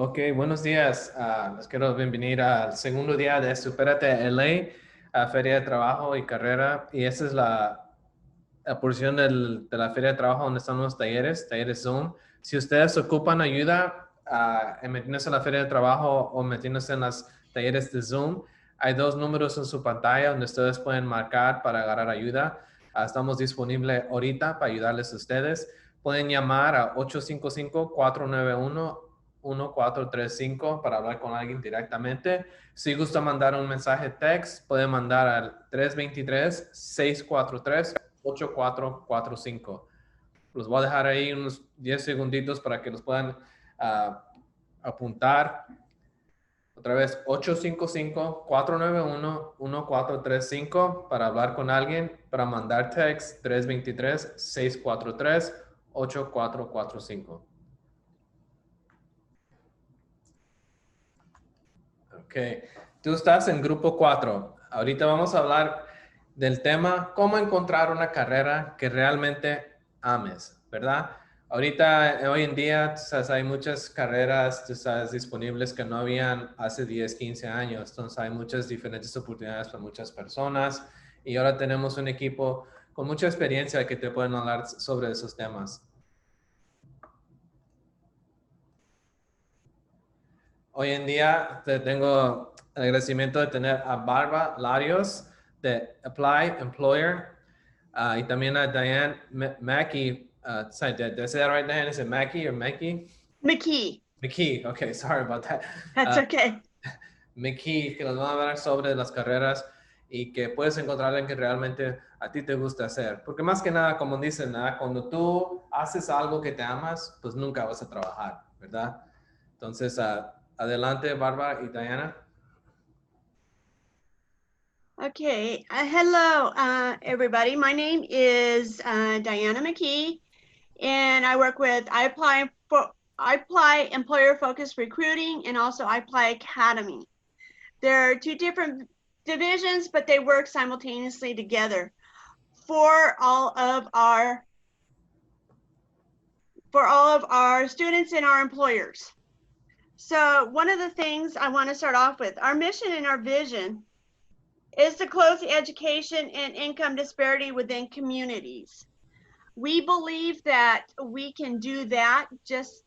Ok, buenos días. Les quiero bienvenir al segundo día de Supérate LA, Feria de Trabajo y Carrera. Y esta es la porción de la Feria de Trabajo donde están los talleres Zoom. Si ustedes ocupan ayuda en metiéndose en la Feria de Trabajo o metiéndose en los talleres de Zoom, hay dos números en su pantalla donde ustedes pueden marcar para agarrar ayuda. Estamos disponibles ahorita para ayudarles a ustedes. Pueden llamar a 855-491-1435 para hablar con alguien directamente. Si gusta mandar un mensaje text, pueden mandar al 323-643-8445. Los voy a dejar ahí unos 10 segunditos para que los puedan apuntar. Otra vez, 855-491-1435 para hablar con alguien, para mandar text 323-643-8445. Ok, tú estás en grupo 4. Ahorita vamos a hablar del tema cómo encontrar una carrera que realmente ames, ¿verdad? Ahorita, hoy en día, tú sabes, hay muchas carreras, tú sabes, disponibles que no habían hace 10, 15 años. Entonces, hay muchas diferentes oportunidades para muchas personas y ahora tenemos un equipo con mucha experiencia que te pueden hablar sobre esos temas. Hoy en día tengo el agradecimiento de tener a Barbara Larios de Apply Employer y también a Diane McKee. Sorry, did I say that right, Diane? Is it McKee or McKee? McKee. McKee, okay, sorry about that. That's okay. McKee, que nos van a hablar sobre las carreras y que puedes encontrar en que realmente a ti te gusta hacer. Porque más que nada, como dicen, cuando tú haces algo que te amas, pues nunca vas a trabajar, ¿verdad? Entonces, adelante, Barbara y Diana. Okay. Hello, everybody. My name is Diana McKee, and I work with I apply employer-focused recruiting and also I apply Academy. There are two different divisions, but they work simultaneously together for all of our students and our employers. So one of the things I want to start off with, our mission and our vision is to close the education and income disparity within communities. We believe that we can do that just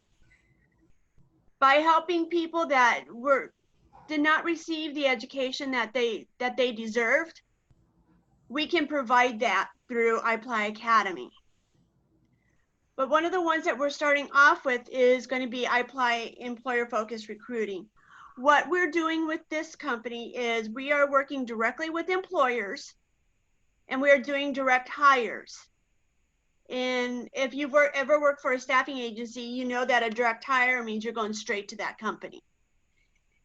by helping people that did not receive the education that they deserved. We can provide that through iApply Academy. But one of the ones that we're starting off with is going to be iApply employer-focused recruiting. What we're doing with this company is we are working directly with employers and we are doing direct hires. And if you've ever worked for a staffing agency, you know that a direct hire means you're going straight to that company.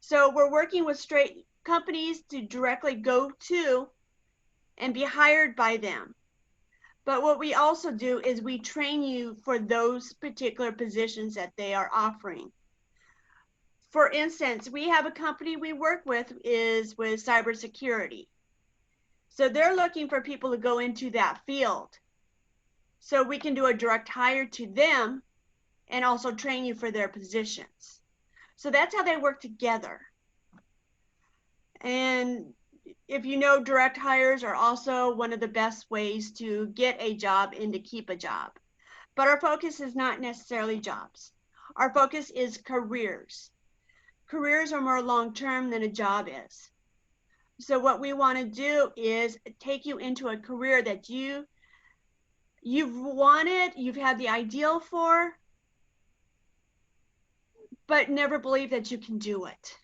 So we're working with straight companies to directly go to and be hired by them. But what we also do is we train you for those particular positions that they are offering. For instance, we have a company we work with is with cybersecurity. So they're looking for people to go into that field. So we can do a direct hire to them and also train you for their positions. So that's how they work together. And if you know, direct hires are also one of the best ways to get a job and to keep a job. But our focus is not necessarily jobs. Our focus is careers. Careers are more long-term than a job is. So what we want to do is take you into a career that you've wanted, you've had the ideal for, but never believed that you can do it.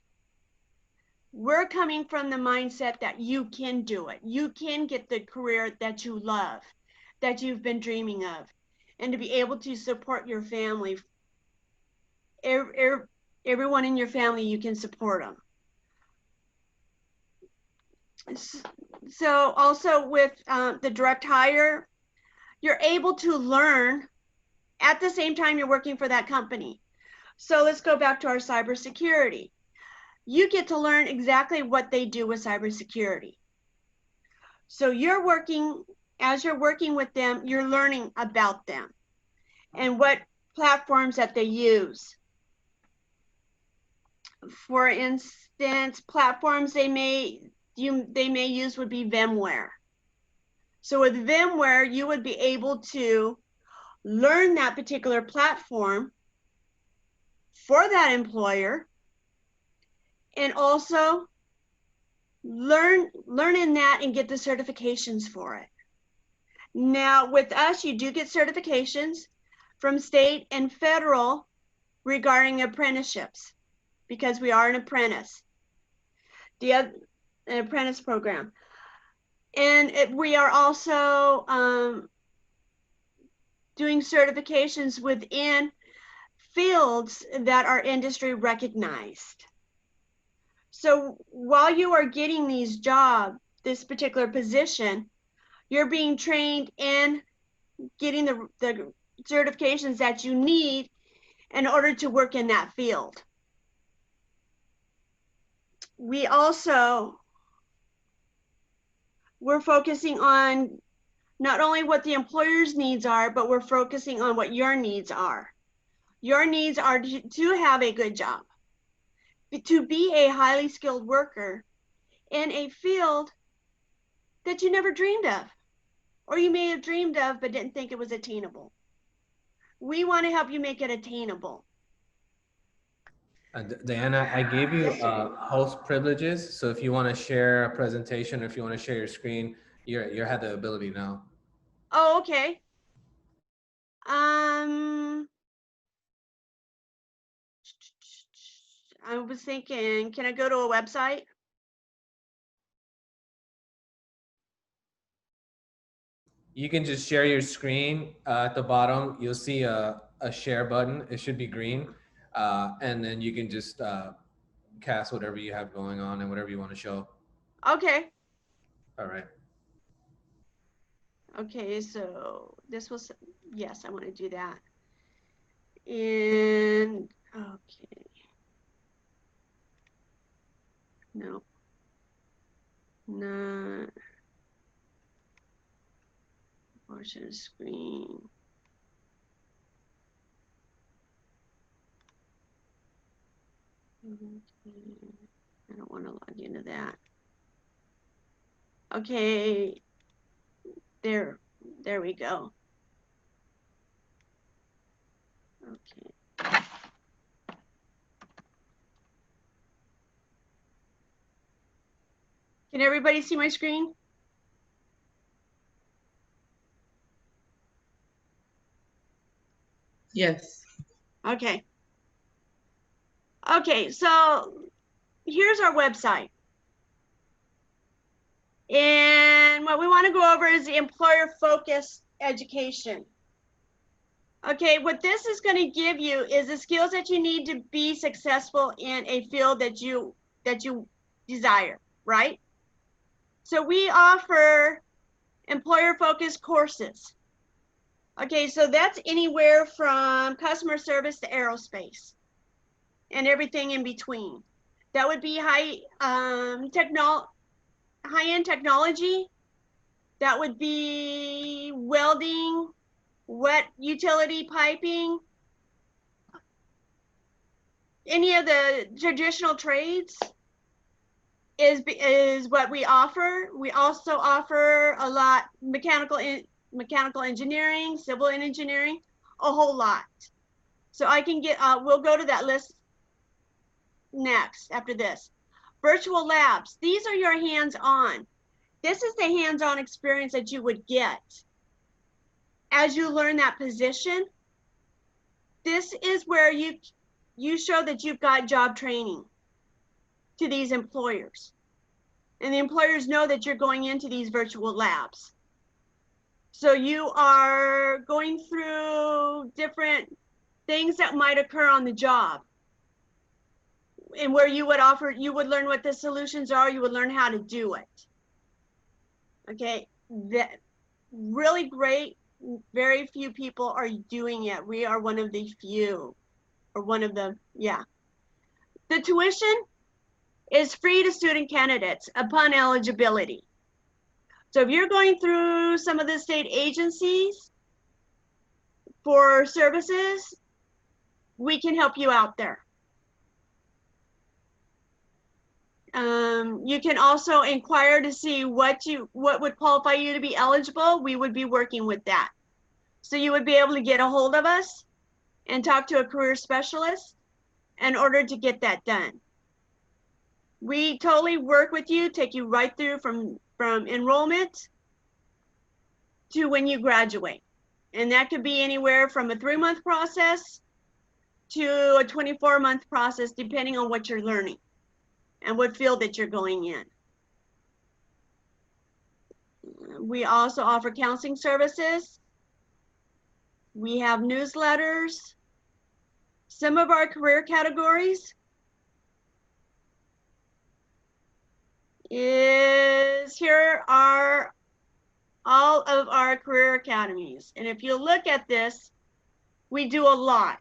We're coming from the mindset that you can do it. You can get the career that you love, that you've been dreaming of, and to be able to support your family. Everyone in your family, you can support them. So also with the direct hire, you're able to learn at the same time you're working for that company. So let's go back to our cybersecurity. You get to learn exactly what they do with cybersecurity. So as you're working with them, you're learning about them and what platforms that they use. For instance, platforms they may use would be VMware. So with VMware, you would be able to learn that particular platform for that employer, and also learn in that and get the certifications for it. Now with us, you do get certifications from state and federal regarding apprenticeships, because we are an apprentice, an apprentice program. And we are also doing certifications within fields that are industry recognized. So while you are getting these jobs, this particular position, you're being trained in getting the certifications that you need in order to work in that field. We also, we're focusing on not only what the employer's needs are, but we're focusing on what your needs are. Your needs are to have a good job, to be a highly skilled worker in a field that you never dreamed of, or you may have dreamed of but didn't think it was attainable. We want to help you make it attainable. Diana, I gave you host privileges, so if you want to share a presentation or if you want to share your screen, you have the ability now. Oh, okay. I was thinking, can I go to a website? You can just share your screen. At the bottom, you'll see a share button. It should be green. And then you can just cast whatever you have going on and whatever you want to show. Okay. All right. Okay, so this was, yes, I want to do that. And, okay. No. Not portion of screen. Okay. I don't want to log into that. Okay. There we go. Okay. Can everybody see my screen? Yes. Okay. Okay, so here's our website. And what we want to go over is the employer-focused education. Okay, what this is going to give you is the skills that you need to be successful in a field that you desire, right? So we offer employer-focused courses. Okay, so that's anywhere from customer service to aerospace and everything in between. That would be high-end technology. That would be welding, wet utility piping, any of the traditional trades is what we offer. We also offer a lot mechanical engineering, civil engineering, a whole lot. So I can get, we'll go to that list next after this. Virtual labs, these are your hands-on. This is the hands-on experience that you would get as you learn that position. This is where you show that you've got job training to these employers. And the employers know that you're going into these virtual labs. So you are going through different things that might occur on the job. And where you would learn what the solutions are, you would learn how to do it. Okay, that really great. Very few people are doing it. We are one of the few, or one of the, yeah. The tuition is free to student candidates upon eligibility. So if you're going through some of the state agencies for services, we can help you out there. You can also inquire to see what would qualify you to be eligible. We would be working with that. So you would be able to get a hold of us and talk to a career specialist in order to get that done. We totally work with you, take you right through from enrollment to when you graduate. And that could be anywhere from a 3-month process to a 24-month process, depending on what you're learning and what field that you're going in. We also offer counseling services. We have newsletters. Some of our career categories here are all of our career academies. And if you look at this, we do a lot.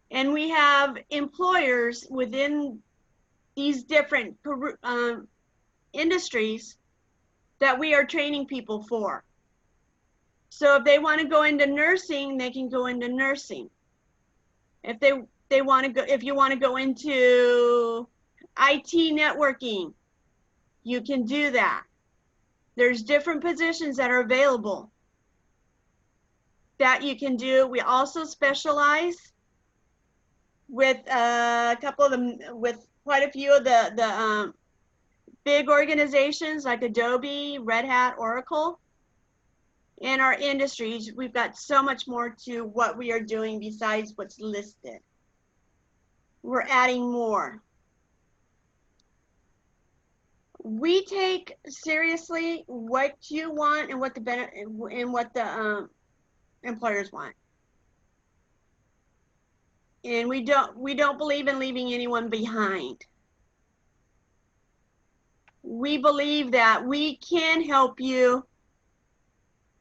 And we have employers within these different industries that we are training people for. So if they want to go into nursing, they can go into nursing. If they want to go, if you want to go into IT networking, you can do that. There's different positions that are available that you can do. We also specialize with a couple of them, with quite a few of the big organizations like Adobe, Red Hat, Oracle. In our industries, we've got so much more to what we are doing besides what's listed. We're adding more. We take seriously what you want and what the employers want. And we don't believe in leaving anyone behind. We believe that we can help you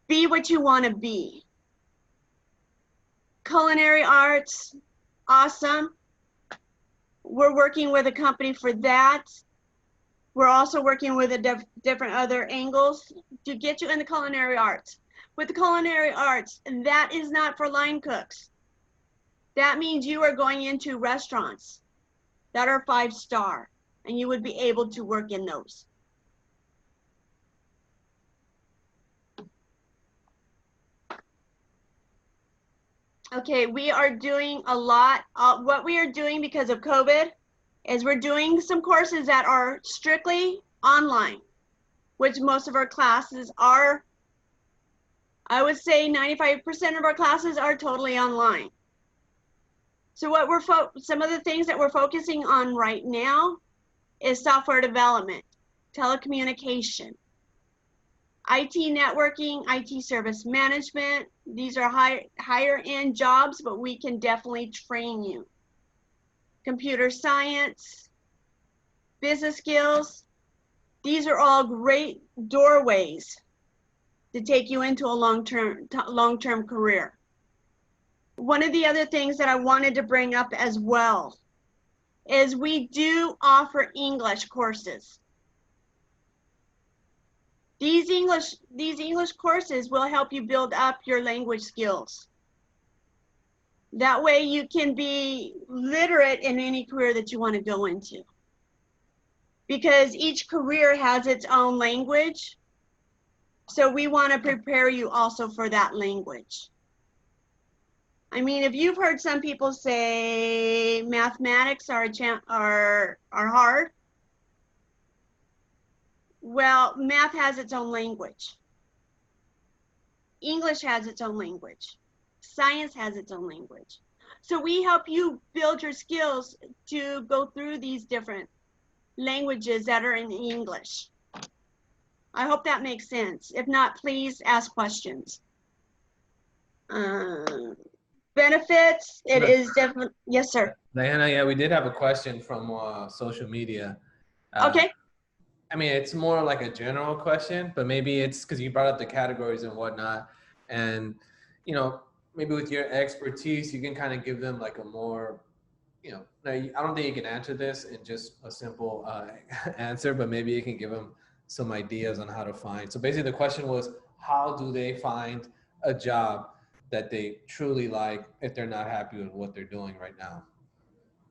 be what you want to be. Culinary arts, awesome. We're working with a company for that. We're also working with different other angles to get you in the culinary arts. With the culinary arts, that is not for line cooks. That means you are going into restaurants that are 5-star, and you would be able to work in those. Okay, we are doing a lot. What we are doing because of COVID is we're doing some courses that are strictly online, which most of our classes are. I would say 95% of our classes are totally online. So what some of the things that we're focusing on right now is software development, telecommunication, IT networking, IT service management. These are higher end jobs, but we can definitely train you. Computer science, business skills. These are all great doorways to take you into a long-term career. One of the other things that I wanted to bring up as well is we do offer English courses. These English courses will help you build up your language skills. That way you can be literate in any career that you want to go into. Because each career has its own language. So we want to prepare you also for that language. I mean, if you've heard some people say mathematics are hard, well, math has its own language. English has its own language. Science has its own language. So we help you build your skills to go through these different languages that are in English. I hope that makes sense. If not, please ask questions. Benefits, it is definitely, yes, sir. Diana, yeah, we did have a question from social media. Okay. I mean, it's more like a general question, but maybe it's because you brought up the categories and whatnot. And, you know, maybe with your expertise, you can kind of give them like a more, you know, now I don't think you can answer this in just a simple answer, but maybe you can give them some ideas on how to find. So basically the question was, how do they find a job that they truly like if they're not happy with what they're doing right now?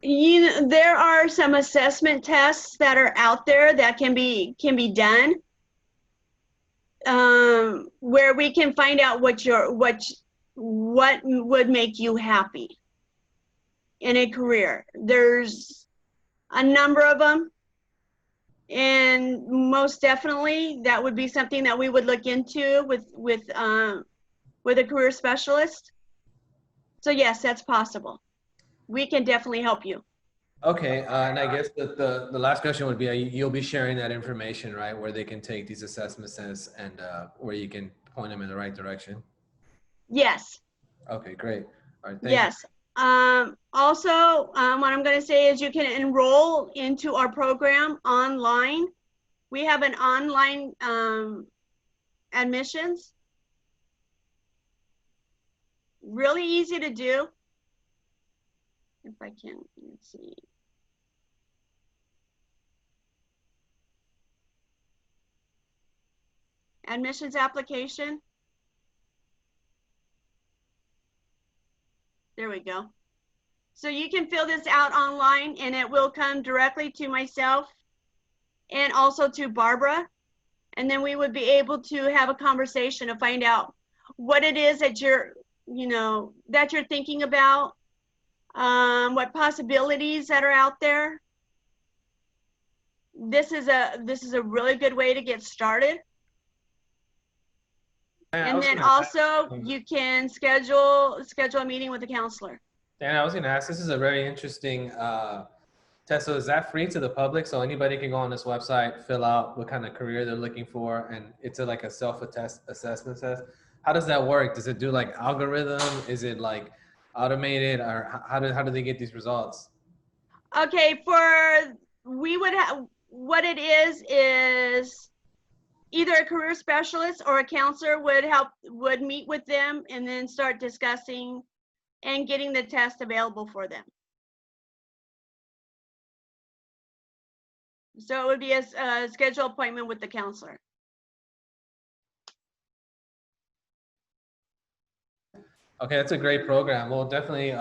There are some assessment tests that are out there that can be done, where we can find out what would make you happy in a career. There's a number of them, and most definitely that would be something that we would look into with a career specialist. So yes, that's possible. We can definitely help you. Okay, and I guess the last question would be, you'll be sharing that information, right, where they can take these assessments and where you can point them in the right direction. Yes. Okay, great. All right, thank you. Yes. Also, what I'm going to say is you can enroll into our program online. We have an online admissions. Really easy to do. If I can, let's see. Admissions application. There we go. So you can fill this out online, and it will come directly to myself and also to Barbara. And then we would be able to have a conversation to find out what it is that you're thinking about, what possibilities that are out there. This is a really good way to get started. And then also you can schedule a meeting with a counselor. Dan, I was going to ask, this is a very interesting test. So is that free to the public? So anybody can go on this website, fill out what kind of career they're looking for, and it's like a self-assessment test. How does that work? Does it do like algorithm? Is it like automated, or how do they get these results? Okay, we would have, what it is either a career specialist or a counselor would meet with them and then start discussing and getting the test available for them. So it would be a scheduled appointment with the counselor. Okay, that's a great program. We'll definitely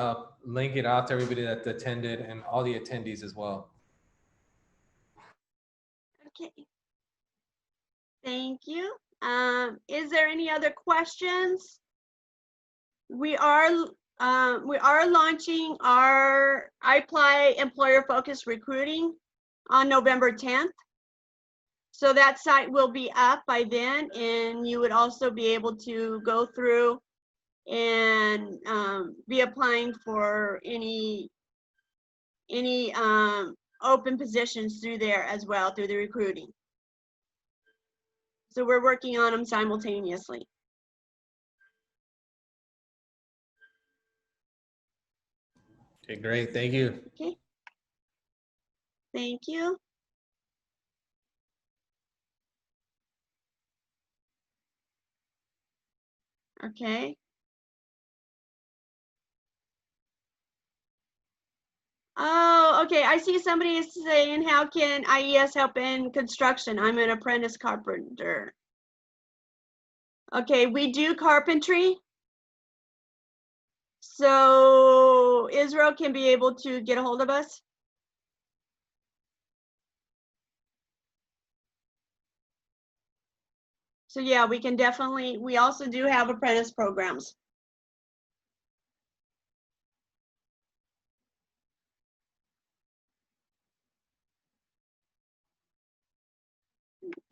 link it out to everybody that attended and all the attendees as well. Okay. Thank you. Is there any other questions? We are launching our iApply employer focused recruiting on November 10th. So that site will be up by then, and you would also be able to go through and be applying for any open positions through there as well, through the recruiting. So we're working on them simultaneously. Okay, great. Thank you. Okay. Thank you. Okay. Oh, okay. I see somebody is saying, how can IES help in construction? I'm an apprentice carpenter. Okay, we do carpentry. So Israel can be able to get a hold of us. So yeah, we can definitely, we also do have apprentice programs.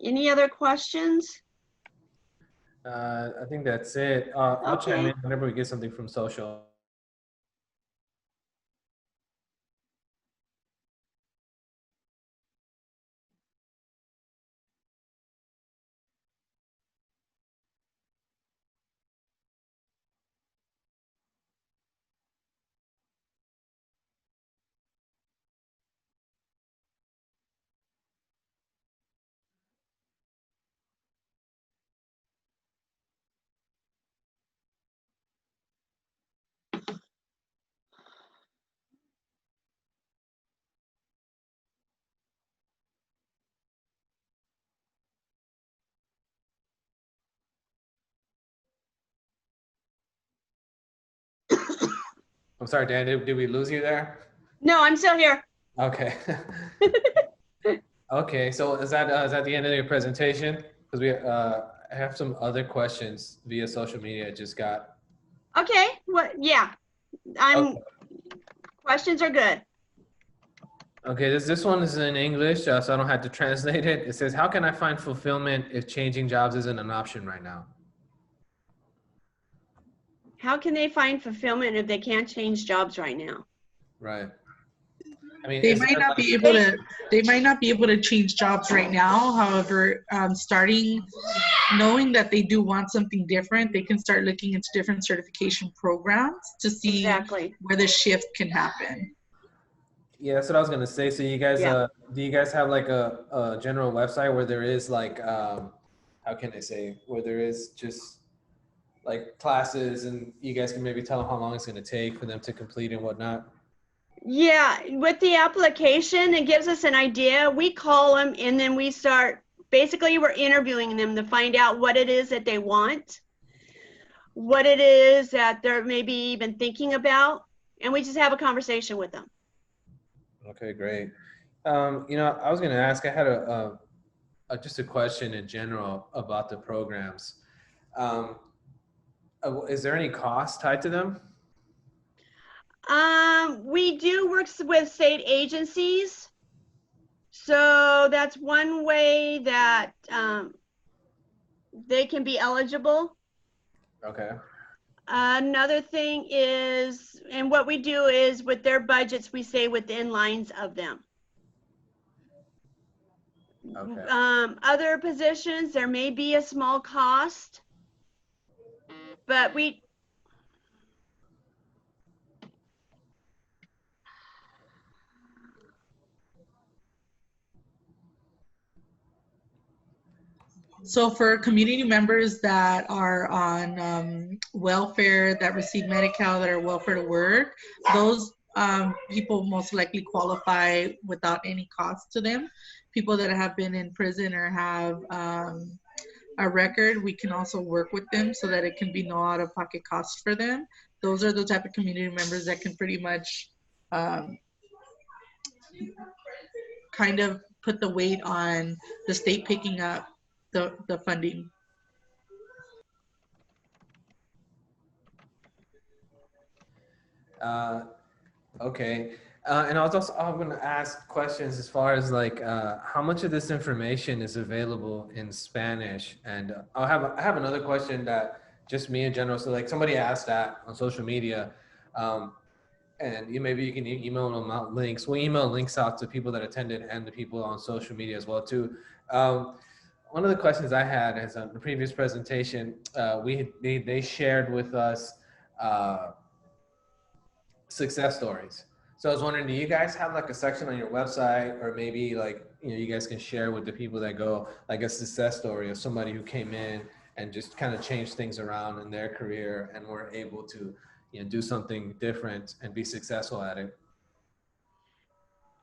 Any other questions? I think that's it. I'll chime in whenever we get something from social. I'm sorry, Dan, did we lose you there? No, I'm still here. Okay. Okay, so is that the end of your presentation? Because we have some other questions via social media I just got. Okay, what? Yeah, Okay, questions are good. okay, this one is in English, so I don't have to translate it. It says, "How can I find fulfillment if changing jobs isn't an option right now?" How can they find fulfillment if they can't change jobs right now? Right. I mean, They is might there not like, be able to. They might not be able to change jobs right now. However, starting knowing that they do want something different, they can start looking into different certification programs to see Exactly. where the shift can happen. yeah, that's what I was gonna say. So you guys, Yeah. do you guys have like a general website where there is like, how can I say, where there is just like classes and you guys can maybe tell them how long it's gonna take for them to complete and whatnot? Yeah, with the application, it gives us an idea. We call them and then we start, basically we're interviewing them to find out what it is that they want, what it is that they're maybe even thinking about, and we just have a conversation with them. Okay, great. You know, I was gonna ask, I had just a question in general about the programs. Um, is there any cost tied to them? We do work with state agencies. So that's one way that they can be eligible. Okay. Another thing is, and what we do is with their budgets, we stay within lines of them. Okay. Other positions, there may be a small cost, but we, So for community members that are on welfare, that receive Medi-Cal, that are welfare to work, those people most likely qualify without any cost to them. People that have been in prison or have a record, we can also work with them so that it can be no out-of-pocket cost for them. Those are the type of community members that can pretty much kind of put the weight on the state picking up the funding. Okay. And I was also I'm going to ask questions as far as like how much of this information is available in Spanish, and I have another question that just me in general. So like somebody asked that on social media, um, and maybe you can email them out links. We email links out to people that attended and the people on social media as well too. One of the questions I had is on the previous presentation, they shared with us. Success stories. So I was wondering, do you guys have like a section on your website, or maybe like, you know, you guys can share with the people that go, like a success story of somebody who came in and just kind of changed things around in their career and were able to, you know, do something different and be successful at it?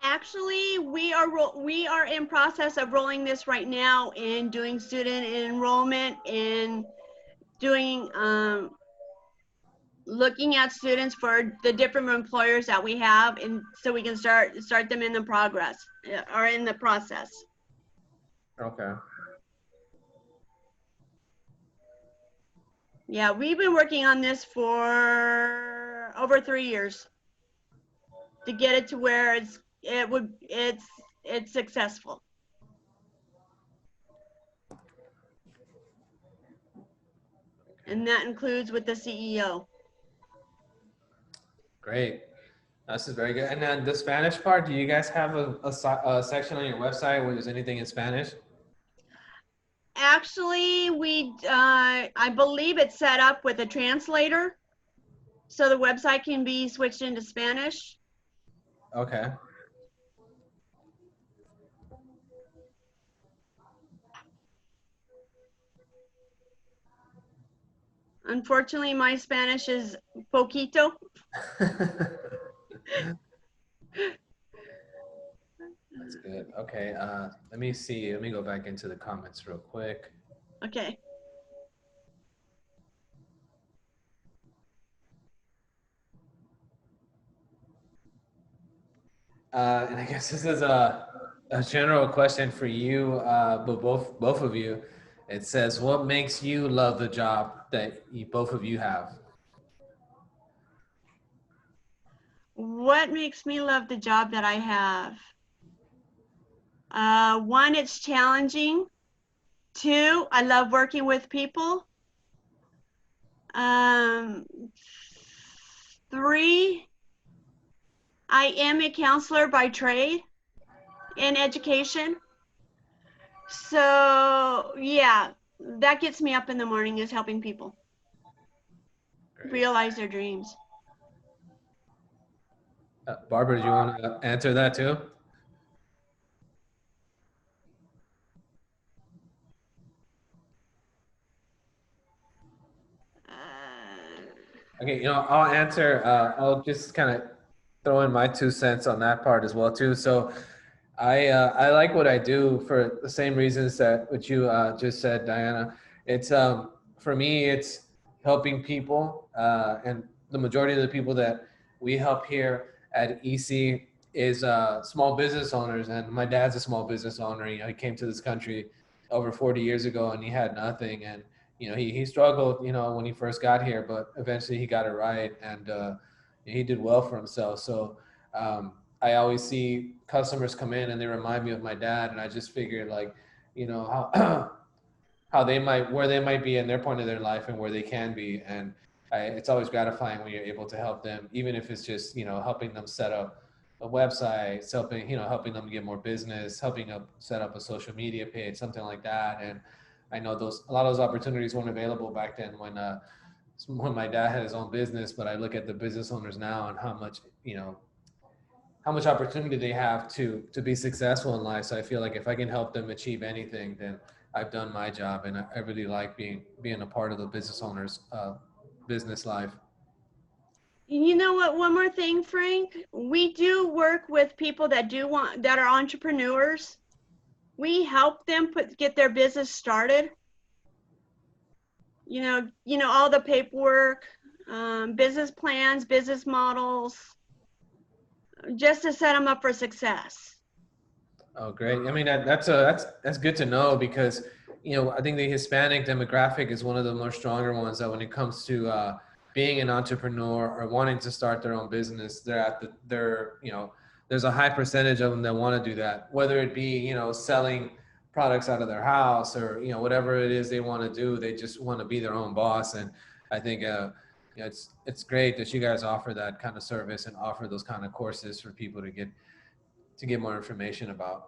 actually, we are in process of rolling this right now and doing student enrollment and doing looking at students for the different employers that we have, and so we can start them in the progress or in the process. Okay. Yeah, we've been working on this for over 3 years to get it to where it's successful. And that includes with the CEO. Great. This is very good. And then the Spanish part, do you guys have a section on your website where there's anything in Spanish? Actually, I believe it's set up with a translator, so the website can be switched into Spanish. Okay. Unfortunately, my Spanish is poquito. That's good. Okay. Let me see. Let me go back into the comments real quick. Okay. And I guess this is a general question for you, but both of you. It says, what makes you love the job that both of you have? What makes me love the job that I have? One, it's challenging. Two, I love working with people. Three, I am a counselor by trade in education. So yeah, that gets me up in the morning, is helping people realize their dreams. Barbara, do you want to answer that too? Okay, I'll answer. I'll just kind of throw in my 2 cents on that part as well too. So, I like what I do for the same reasons that what you just said, Diana. It's for me, it's helping people, and the majority of the people that we help here at EC is small business owners. And my dad's a small business owner. He came to this country over 40 years ago, and he had nothing. And he struggled, when he first got here, but eventually he got it right, and he did well for himself. So I always see customers come in and they remind me of my dad, and I just figured, like, how how where they might be in their point of their life and where they can be. And it's always gratifying when you're able to help them, even if it's just helping them set up a website, helping them get more business, helping them set up a social media page, something like that. And I know a lot of those opportunities weren't available back then when my dad had his own business. But I look at the business owners now and how much opportunity they have to be successful in life. So I feel like if I can help them achieve anything, then I've done my job. And I really like being a part of the business owner's business life. You know what? One more thing, Frank. We do work with people that are entrepreneurs. We help them get their business started. All the paperwork, business plans, business models, just to set them up for success. Oh, great. I mean, that's good to know, because, I think the Hispanic demographic is one of the more stronger ones, that when it comes to being an entrepreneur or wanting to start their own business, there's a high percentage of them that want to do that, whether it be, selling products out of their house, or, whatever it is they want to do. They just want to be their own boss. And I think, it's great that you guys offer that kind of service and offer those kind of courses for people to get more information about.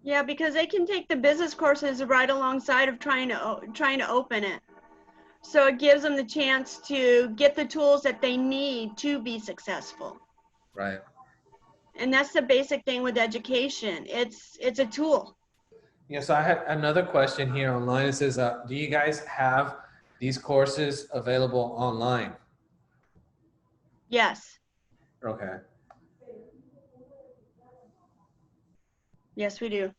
Yeah, because they can take the business courses right alongside of trying to open it. So it gives them the chance to get the tools that they need to be successful. Right. And that's the basic thing with education. It's a tool. Yeah, so I had another question here online. It says, do you guys have these courses available online? Yes. Okay. Yes, we do.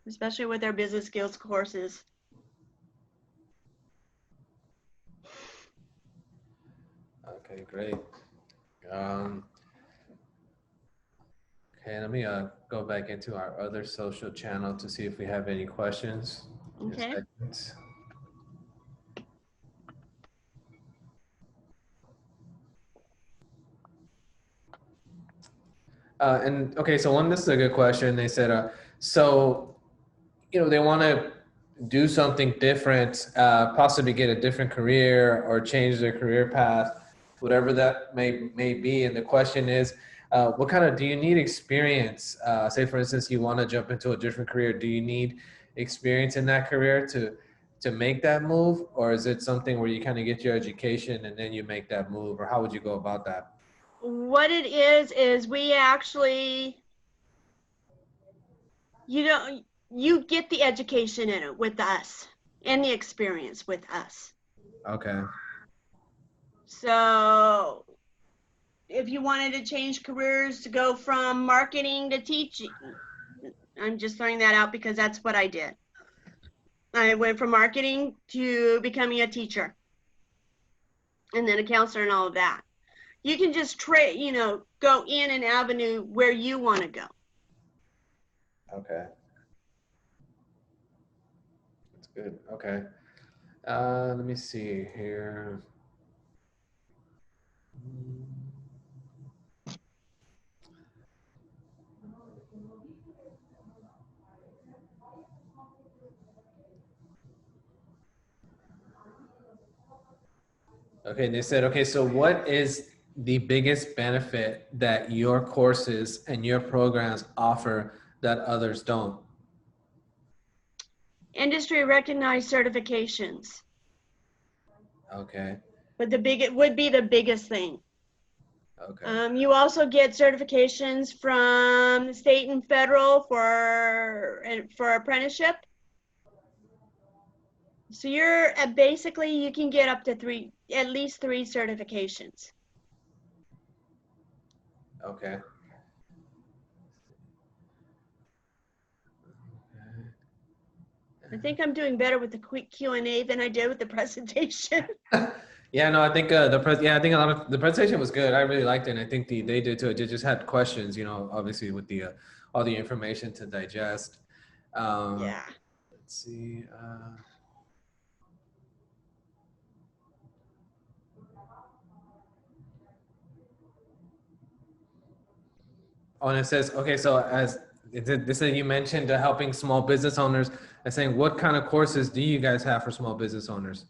Especially with our business skills courses. Okay, great. Okay, let me go back into our other social channel to see if we have any questions. Okay. And okay, so this is a good question. They said, so, they want to do something different, possibly get a different career or change their career path, whatever that may be. And the question is, do you need experience? Say, for instance, you want to jump into a different career. Do you need experience in that career to make that move? Or is it something where you kind of get your education and then you make that move? Or how would you go about that? What it is we actually, you get the education in it with us and the experience with us. Okay. So if you wanted to change careers to go from marketing to teaching, I'm just throwing that out because that's what I did. I went from marketing to becoming a teacher and then a counselor and all of that. You can just go in an avenue where you want to go. Okay. That's good. Okay. Let me see here. Okay, they said, okay, so what is the biggest benefit that your courses and your programs offer that others don't? Industry recognized certifications. Okay. But it would be the biggest thing. Okay. You also get certifications from the state and federal for apprenticeship. So you're basically, you can get up to at least three certifications. Okay. I think I'm doing better with the quick Q&A than I did with the presentation. Yeah, no, I think I think a lot of the presentation was good. I really liked it, and I think they did too. They just had questions, you know, obviously with the all the information to digest. Yeah. Let's see. Oh, and it says, okay, so as this you mentioned helping small business owners and saying, what kind of courses do you guys have for small business owners?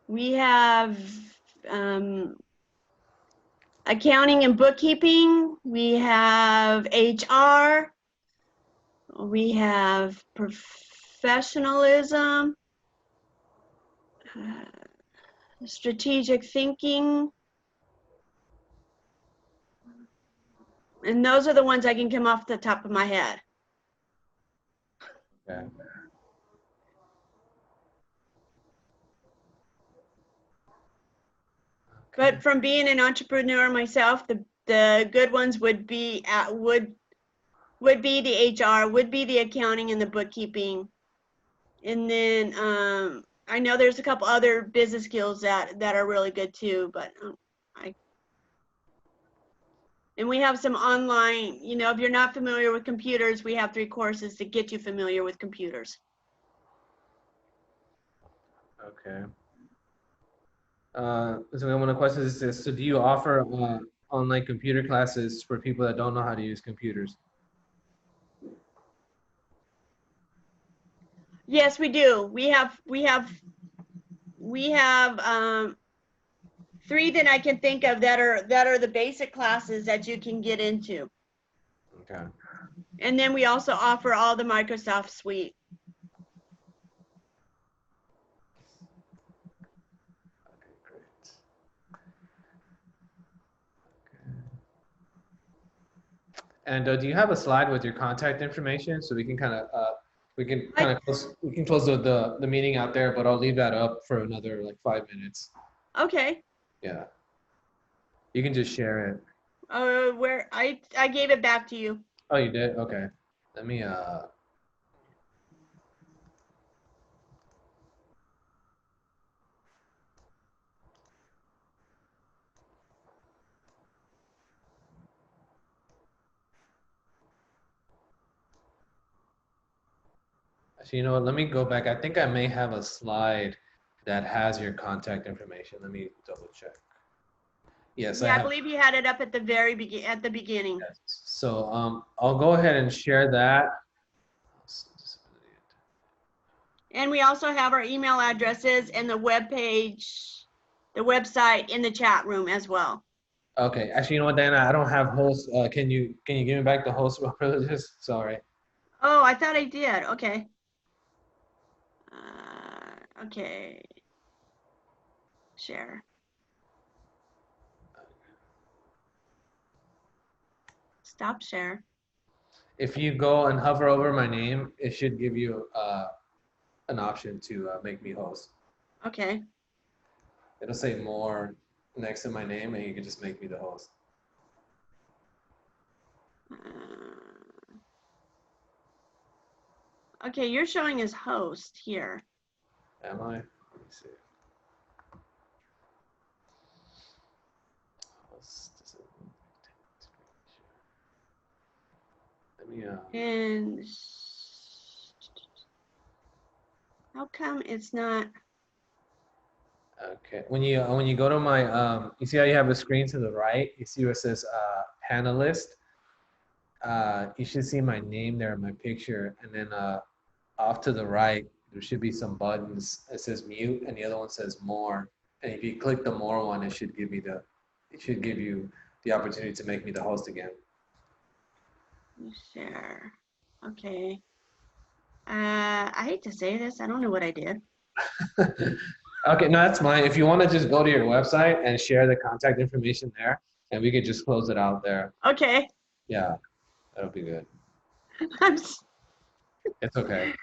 We have accounting and bookkeeping. We have HR. We have professionalism, strategic thinking. And those are the ones I can come off the top of my head. Okay. But from being an entrepreneur myself, the good ones would be would be the HR, would be the accounting and the bookkeeping. And then I know there's a couple other business skills that are really good too, but and we have some online, you know, if you're not familiar with computers, we have 3 courses to get you familiar with computers. Okay. So one of the questions is, so do you offer online computer classes for people that don't know how to use computers? Yes, we do. We have 3 that I can think of that are the basic classes that you can get into. Okay. And then we also offer all the Microsoft suite. Okay, great. Okay. And do you have a slide with your contact information so we can kind of close the meeting out there, but I'll leave that up for another like 5 minutes. Okay. Yeah. You can just share it. Where I gave it back to you. Oh, you did? Okay. Let me actually, you know what? Let me go back. I think I may have a slide that has your contact information. Let me double check. Yes, Yeah, I have. believe you had it up at the beginning. Yes. So I'll go ahead and share that. And we also have our email addresses and the website in the chat room as well. Okay. Actually, you know what, Dana? I don't have host. Can you give me back the host privileges? Sorry. Oh, I thought I did. Okay. Okay. Share. Stop share. If you go and hover over my name, it should give you an option to make me host. Okay. It'll say more next to my name, and you can just make me the host. Okay, you're showing as host here. Am I? Let me see. Yeah. And how come it's not? Okay. When you go to my you see how you have a screen to the right? You see where it says panelist? You should see my name there, my picture, and then off to the right, there should be some buttons. It says mute, and the other one says more. And if you click the more one, it should give you the opportunity to make me the host again. Share. Okay. I hate to say this. I don't know what I did. Okay, no, that's fine. If you want to just go to your website and share the contact information there, and we could just close it out there. Okay. Yeah, that'll be good. I'm It's okay.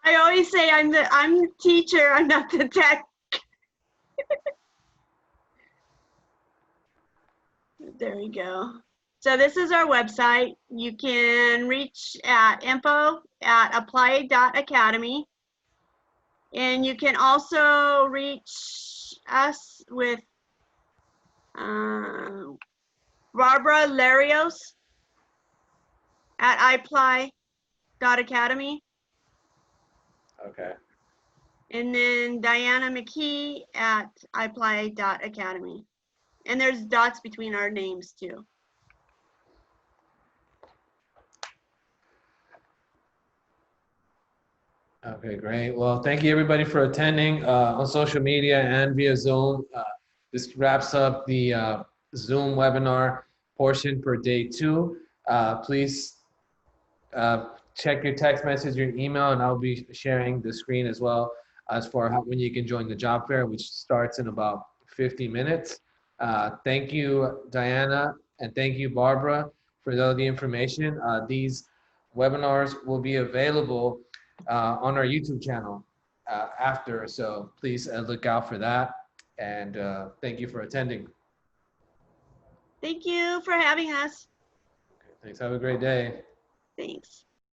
I always say I'm the teacher, I'm not the tech. There we go. So this is our website. You can reach at info@apply.academy. And you can also reach us with Barbara Larios at iPly.academy. Okay. And then Diana McKee at iPly.academy. And there's dots between our names too. Okay, great. Well, thank you everybody for attending on social media and via Zoom. This wraps up the Zoom webinar portion for day 2. Please check your text message, your email, and I'll be sharing the screen as well as for when you can join the job fair, which starts in about 50 minutes. Thank you, Diana, and thank you, Barbara, for all the information. These webinars will be available on our YouTube channel after, so please look out for that. And thank you for attending. Thank you for having us. Okay, thanks. Have a great day. Thanks.